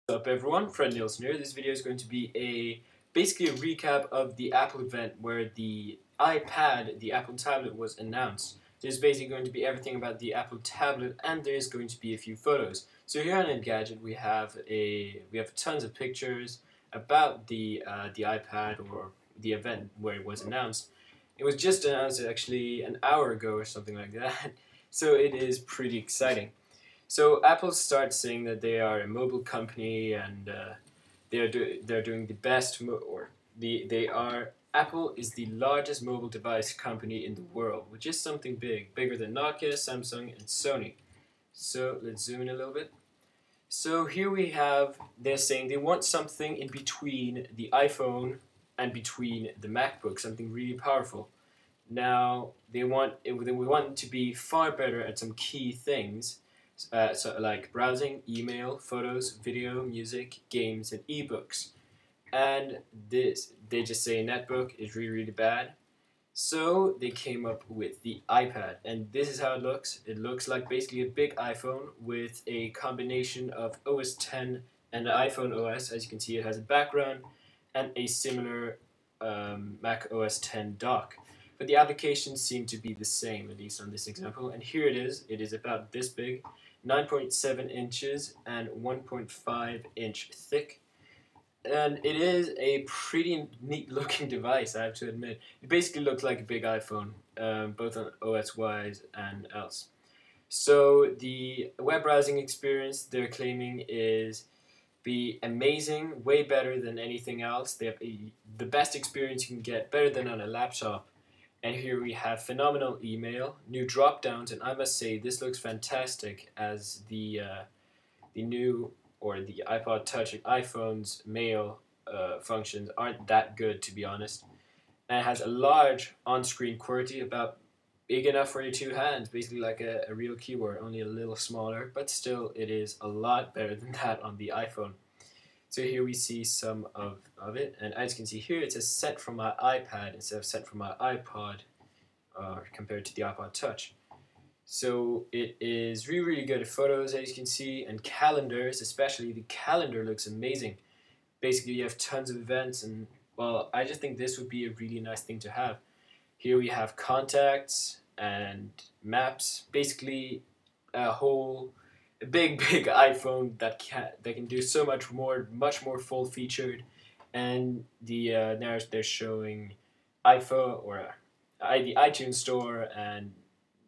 What's up everyone, Fred Nielsen here. This video is going to be basically a recap of the Apple event where the iPad, the Apple tablet, was announced. There's basically going to be everything about the Apple tablet, and there's going to be a few photos. So here on Engadget we have tons of pictures about the iPad, or the event where it was announced. It was just announced actually an hour ago or something like that. So it is pretty exciting. So Apple starts saying that they are a mobile company, and they're doing the best Apple is the largest mobile device company in the world, which is something bigger than Nokia, Samsung, and Sony. So let's zoom in a little bit. So here we have, they're saying they want something in between the iPhone and between the MacBook, something really powerful. Now we want it to be far better at some key things. So like browsing, email, photos, video, music, games, and ebooks. And they just say netbook is really bad. So they came up with the iPad, and this is how it looks. It looks like basically a big iPhone with a combination of OS X and the iPhone OS. As you can see, it has a background and a similar Mac OS X dock. But the applications seem to be the same, at least on this example. And here it is. It is about this big. 9.7 inches and 1.5 inch thick, and it is a pretty neat looking device, I have to admit. It basically looks like a big iPhone, both on OS wise and else. So the web browsing experience they're claiming is be amazing, way better than anything else. They have the best experience you can get, better than on a laptop. And here we have phenomenal email, new drop downs, and I must say this looks fantastic, as the new, or the iPod Touch and iPhone's mail functions aren't that good, to be honest. And it has a large on-screen QWERTY, about big enough for your two hands, basically like a real keyboard, only a little smaller, but still it is a lot better than that on the iPhone. So here we see some of it, and as you can see here, it says sent from my iPad instead of sent from my iPod, compared to the iPod Touch. So it is really good at photos, as you can see, and calendars. Especially the calendar looks amazing. Basically you have tons of events, and well, I just think this would be a really nice thing to have. Here we have contacts and maps, basically a big iPhone that can do so much more full featured. And now they're showing iPhone, or the iTunes store, and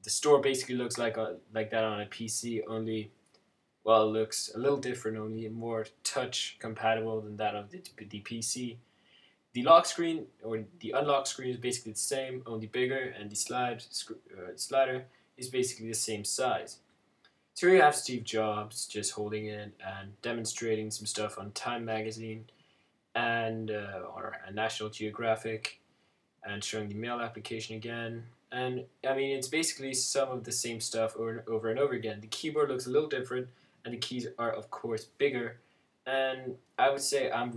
the store basically looks like that on a PC, only, well, it looks a little different, only more touch compatible than that of the PC. The lock screen, or the unlock screen, is basically the same, only bigger, and the slider is basically the same size. So here you have Steve Jobs just holding it and demonstrating some stuff on Time magazine and or National Geographic, and showing the mail application again. And I mean, it's basically some of the same stuff over and over again. The keyboard looks a little different, and the keys are of course bigger. And I must say I'm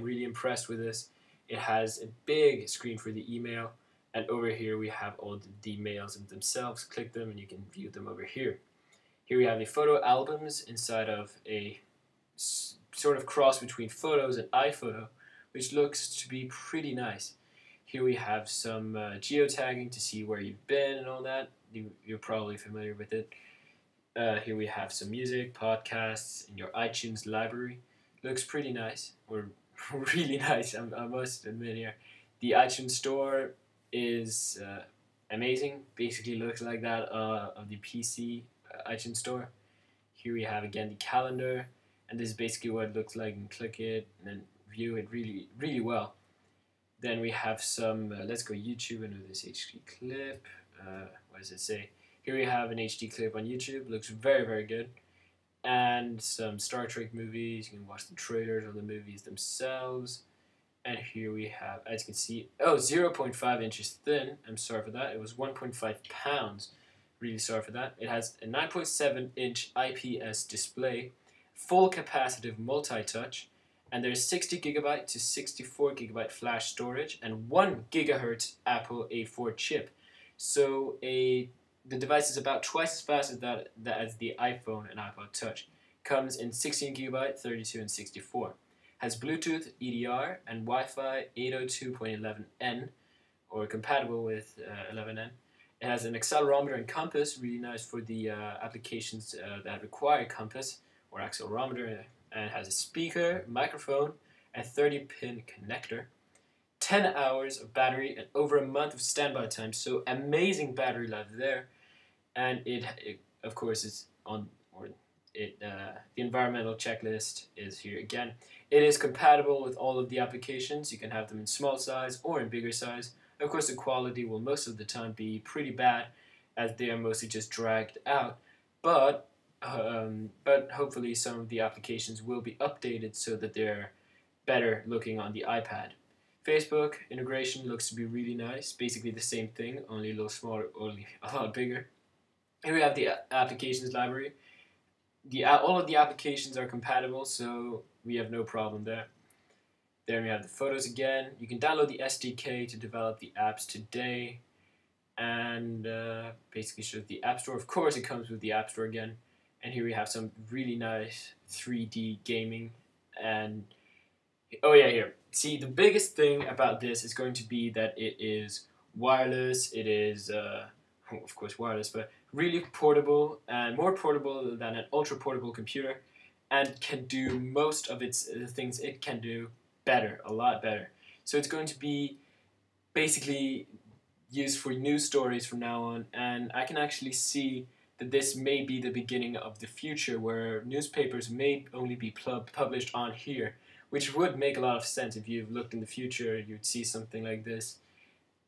really impressed with this. It has a big screen for the email, and over here we have all the mails themselves. Click them and you can view them over here. Here we have the photo albums inside of a sort of cross between Photos and iPhoto, which looks to be pretty nice. Here we have some geotagging to see where you've been and all that. You're probably familiar with it. Here we have some music, podcasts, and your iTunes library. Looks pretty nice, or really nice, I must admit here. The iTunes store is amazing. Basically looks like that of the PC iTunes store. Here we have again the calendar, and this is basically what it looks like. And click it and then view it really well. Then we have some, let's go YouTube and do this HD clip. What does it say? Here we have an HD clip on YouTube. Looks very good. And some Star Trek movies. You can watch the trailers of the movies themselves. And here we have, as you can see, 0.5 inches thin. I'm sorry for that. It was 1.5 pounds. Really sorry for that. It has a 9.7 inch IPS display, full capacitive multi-touch, and there's 60 gigabyte to 64 gigabyte flash storage and 1 gigahertz Apple A4 chip. So the device is about twice as fast as the iPhone and iPod Touch. Comes in 16 GB, 32 and 64. Has Bluetooth, EDR, and Wi-Fi 802.11n, or compatible with 11n. It has an accelerometer and compass, really nice for the applications that require compass or accelerometer. And it has a speaker, microphone, and 30-pin connector. 10 hours of battery and over a month of standby time, so amazing battery life there. And it of course is on, or it the environmental checklist is here again. It is compatible with all of the applications. You can have them in small size or in bigger size. Of course, the quality will most of the time be pretty bad, as they are mostly just dragged out. But hopefully some of the applications will be updated so that they're better looking on the iPad. Facebook integration looks to be really nice. Basically the same thing, only a little smaller, only a lot bigger. Here we have the applications library. All of the applications are compatible, so we have no problem there. There we have the photos again. You can download the SDK to develop the apps today, and basically shows the App Store. Of course, it comes with the App Store again. And here we have some really nice 3D gaming. And oh yeah, here. See, the biggest thing about this is going to be that it is wireless. It is, of course, wireless, but really portable, and more portable than an ultra portable computer, and can do most of the things it can do better, a lot better. So it's going to be basically used for news stories from now on, and I can actually see that this may be the beginning of the future, where newspapers may only be published on here, which would make a lot of sense. If you've looked in the future, you'd see something like this,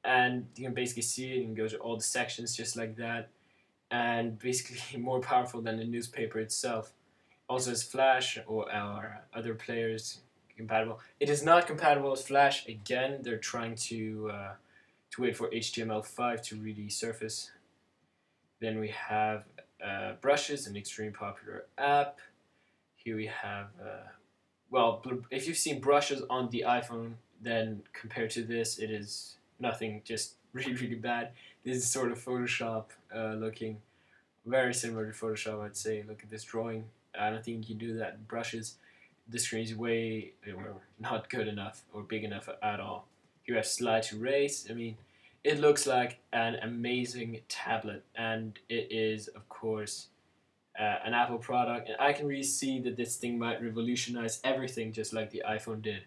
and you can basically see it. You can go to all the sections just like that, and basically more powerful than the newspaper itself. Also has Flash or other players compatible. It is not compatible with Flash. Again, they're trying to wait for HTML5 to really surface. Then we have brushes, an extremely popular app. Here we have, well, if you've seen brushes on the iPhone, then compared to this, it is nothing, just really, really bad. This is sort of Photoshop looking, very similar to Photoshop, I'd say. Look at this drawing. I don't think you can do that in brushes. The screen is way, not good enough or big enough at all. Here we have slide to erase. I mean, it looks like an amazing tablet, and it is, of course, an Apple product. And I can really see that this thing might revolutionize everything, just like the iPhone did.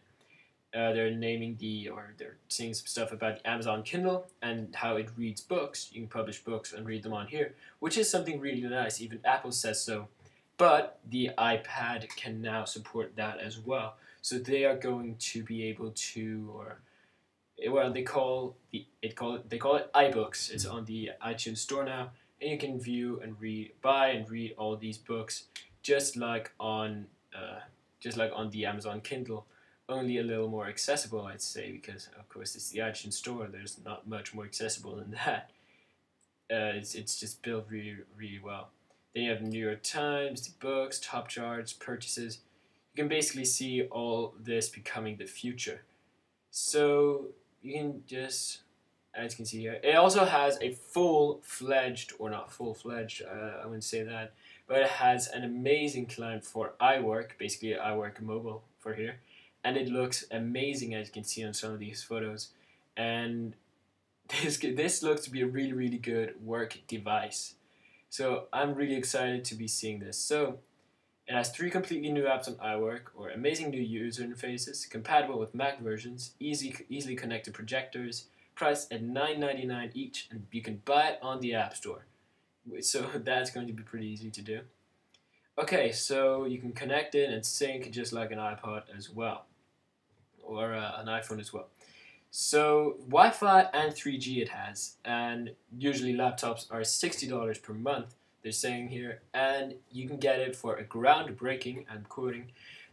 They're they're saying some stuff about the Amazon Kindle and how it reads books. You can publish books and read them on here, which is something really nice. Even Apple says so. But the iPad can now support that as well. So they are going to be able to, they call it iBooks. It's on the iTunes Store now, and you can view and buy and read all these books, just like on the Amazon Kindle. Only a little more accessible, I'd say, because of course it's the iTunes Store. There's not much more accessible than that. It's just built really, really well. Then you have the New York Times, the books, top charts, purchases. You can basically see all this becoming the future. So you can just, as you can see here, it also has a full-fledged, or not full-fledged, I wouldn't say that, but it has an amazing client for iWork, basically iWork mobile for here. And it looks amazing, as you can see on some of these photos. And this looks to be a really, really good work device. So I'm really excited to be seeing this. So it has 3 completely new apps on iWork, or amazing new user interfaces, compatible with Mac versions, easily connected projectors, priced at $9.99 each, and you can buy it on the App Store. So that's going to be pretty easy to do. Okay, so you can connect it and sync just like an iPod as well, or an iPhone as well. So Wi-Fi and 3G it has, and usually laptops are $60 per month, they're saying here, and you can get it for a groundbreaking, I'm quoting,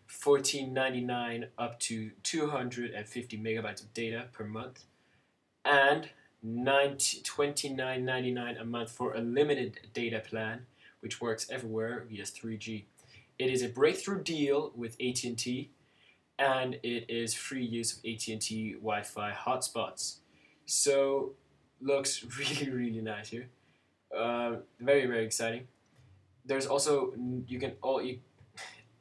$14.99 up to 250 megabytes of data per month, and $29.99 a month for a limited data plan, which works everywhere via 3G. It is a breakthrough deal with AT&T, and it is free use of AT&T Wi-Fi hotspots. So, looks really, really nice here. Very, very exciting. There's also,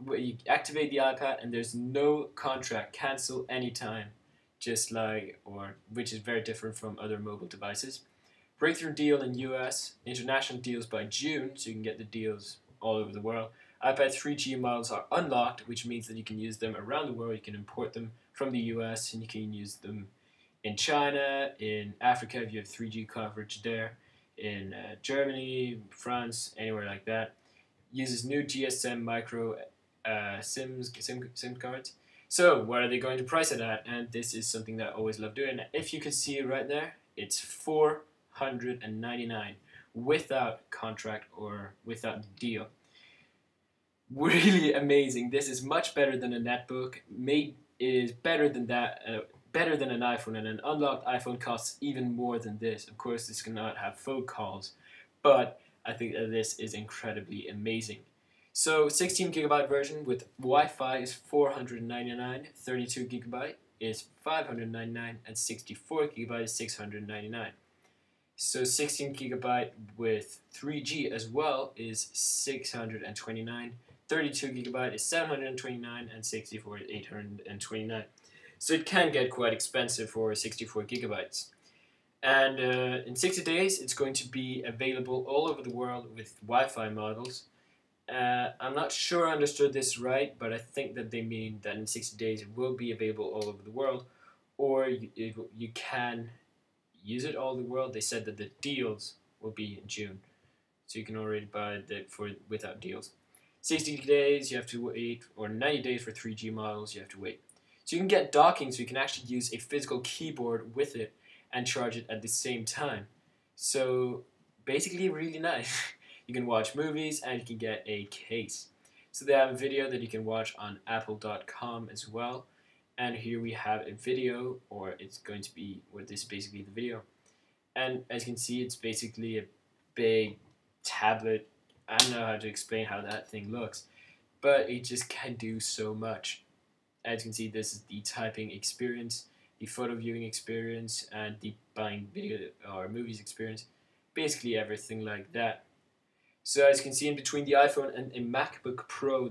where you activate the iPad and there's no contract, cancel anytime, just like, or which is very different from other mobile devices. Breakthrough deal in US, international deals by June, so you can get the deals all over the world. iPad 3G models are unlocked, which means that you can use them around the world. You can import them from the US and you can use them in China, in Africa if you have 3G coverage there, in Germany, France, anywhere like that. Uses new GSM micro SIM cards. So what are they going to price it at? And this is something that I always love doing. If you can see it right there, it's $499 without contract or without deal. Really amazing. This is much better than a netbook. It is better than that. Better than an iPhone, and an unlocked iPhone costs even more than this. Of course, this cannot have phone calls, but I think that this is incredibly amazing. So 16 gigabyte version with Wi-Fi is $499, 32 gigabyte is $599, and 64 gigabyte is $699. So 16 gigabyte with 3G as well is $629, 32 gigabyte is $729, and 64 is $829. So it can get quite expensive for 64 gigabytes. And in 60 days, it's going to be available all over the world with Wi-Fi models. I'm not sure I understood this right, but I think that they mean that in 60 days it will be available all over the world, or you can use it all over the world. They said that the deals will be in June, so you can already buy it without deals. 60 days you have to wait, or 90 days for 3G models you have to wait. So you can get docking, so you can actually use a physical keyboard with it and charge it at the same time. So basically really nice. You can watch movies and you can get a case. So they have a video that you can watch on apple.com as well. And here we have a video, or it's going to be, or this is basically the video. And as you can see, it's basically a big tablet. I don't know how to explain how that thing looks, but it just can do so much. As you can see, this is the typing experience, the photo viewing experience, and the buying video or movies experience. Basically everything like that. So as you can see, in between the iPhone and a MacBook Pro,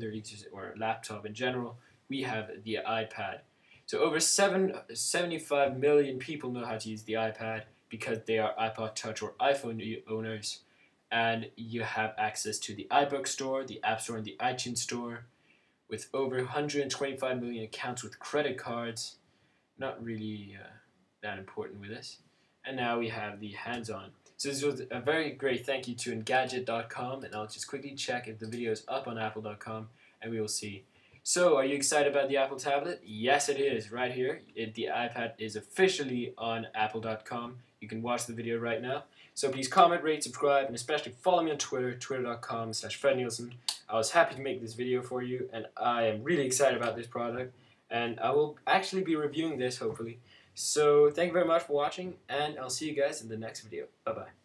or laptop in general, we have the iPad. So over 75 million people know how to use the iPad because they are iPod Touch or iPhone owners. And you have access to the iBooks store, the App Store, and the iTunes Store, with over 125 million accounts with credit cards. Not really that important with this. And now we have the hands-on. So this was a very great thank you to engadget.com, and I'll just quickly check if the video is up on apple.com, and we will see. So are you excited about the Apple tablet? Yes, it is, right here. The iPad is officially on apple.com. You can watch the video right now. So please comment, rate, subscribe, and especially follow me on Twitter, twitter.com/FredNielsen. I was happy to make this video for you, and I am really excited about this product, and I will actually be reviewing this, hopefully. So thank you very much for watching, and I'll see you guys in the next video. Bye-bye.